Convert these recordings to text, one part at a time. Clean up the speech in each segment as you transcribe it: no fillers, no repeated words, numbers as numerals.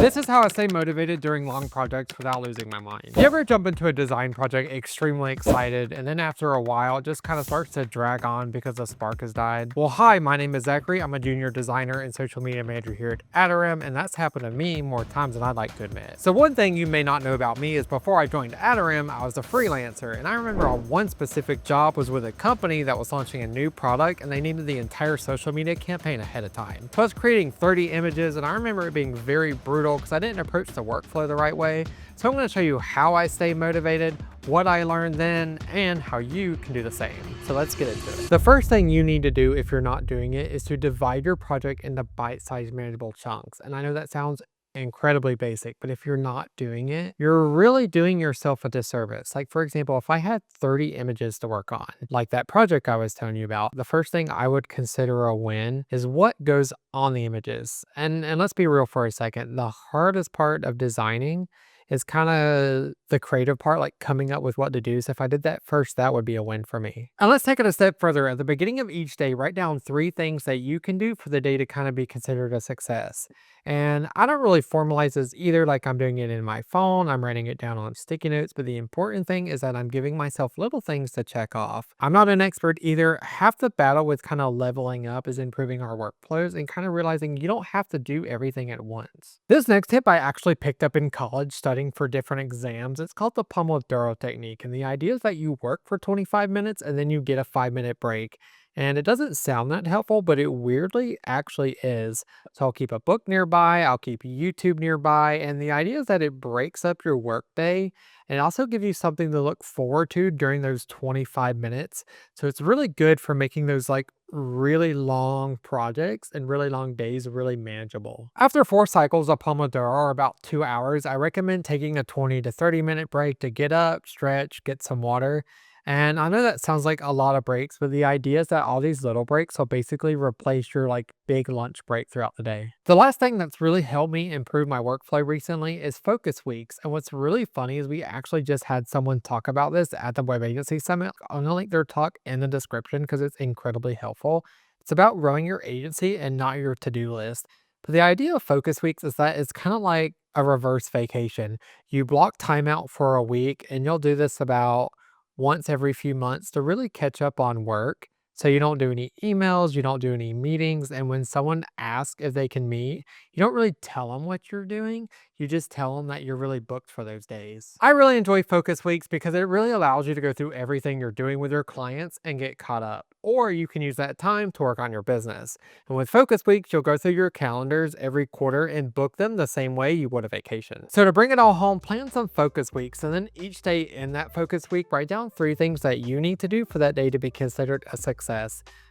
This is how I stay motivated during long projects without losing my mind. You ever jump into a design project extremely excited, and then after a while, it just kind of starts to drag on because the spark has died? Well, hi, my name is Zachary. I'm a junior designer and social media manager here at Atarim, and that's happened to me more times than I'd like to admit. So one thing you may not know about me is before I joined Atarim, I was a freelancer, and I remember on one specific job was with a company that was launching a new product, and they needed the entire social media campaign ahead of time. So I was creating 30 images, and I remember it being very brutal because I didn't approach the workflow the right way. So I'm going to show you how I stay motivated, what I learned then, and how you can do the same. So let's get into it. The first thing you need to do if you're not doing it is to divide your project into bite-sized manageable chunks. And I know that sounds incredibly basic, but if you're not doing it, you're really doing yourself a disservice. Like for example, if I had 30 images to work on, like that project I was telling you about, the first thing I would consider a win is what goes on the images. And let's be real for a second. The hardest part of designing is kind of the creative part, like coming up with what to do. So if I did that first, that would be a win for me. And let's take it a step further. At the beginning of each day, write down 3 things that you can do for the day to kind of be considered a success. And I don't really formalize this either, like I'm doing it in my phone, I'm writing it down on sticky notes, but the important thing is that I'm giving myself little things to check off. I'm not an expert either. Half the battle with kind of leveling up is improving our workflows and kind of realizing you don't have to do everything at once. This next tip I actually picked up in college studying for different exams. It's called the Pomodoro Technique, and the idea is that you work for 25 minutes and then you get a 5-minute break. And it doesn't sound that helpful, but it weirdly actually is. So I'll keep a book nearby, I'll keep YouTube nearby, and the idea is that it breaks up your workday and also gives you something to look forward to during those 25 minutes. So it's really good for making those like really long projects and really long days really manageable. After 4 cycles of Pomodoro, or about 2 hours, I recommend taking a 20 to 30 minute break to get up, stretch, get some water. And I know that sounds like a lot of breaks, but the idea is that all these little breaks will basically replace your like big lunch break throughout the day. The last thing that's really helped me improve my workflow recently is focus weeks. And what's really funny is we actually just had someone talk about this at the Web Agency Summit. I'm gonna link their talk in the description because it's incredibly helpful. It's about growing your agency and not your to-do list. But the idea of focus weeks is that it's kind of like a reverse vacation. You block time out for a week, and you'll do this about once every few months to really catch up on work. So you don't do any emails, you don't do any meetings. And when someone asks if they can meet, you don't really tell them what you're doing. You just tell them that you're really booked for those days. I really enjoy focus weeks because it really allows you to go through everything you're doing with your clients and get caught up. Or you can use that time to work on your business. And with focus weeks, you'll go through your calendars every quarter and book them the same way you would a vacation. So to bring it all home, plan some focus weeks, and then each day in that focus week, write down 3 things that you need to do for that day to be considered a success.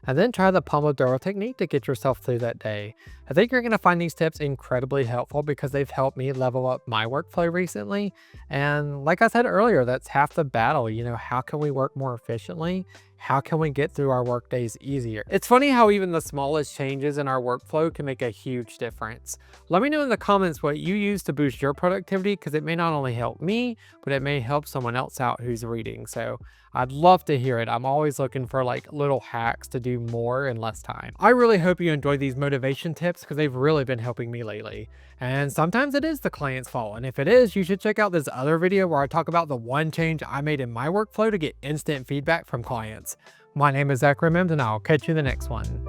And then try the Pomodoro technique to get yourself through that day. I think you're going to find these tips incredibly helpful because they've helped me level up my workflow recently. And like I said earlier, that's half the battle. You know, how can we work more efficiently? How can we get through our work days easier? It's funny how even the smallest changes in our workflow can make a huge difference. Let me know in the comments what you use to boost your productivity, because it may not only help me, but it may help someone else out who's reading. So I'd love to hear it. I'm always looking for like little hacks to do more in less time. I really hope you enjoyed these motivation tips because they've really been helping me lately. And sometimes it is the client's fault. And if it is, you should check out this other video where I talk about the one change I made in my workflow to get instant feedback from clients. My name is Zachary Mims, and I'll catch you in the next one.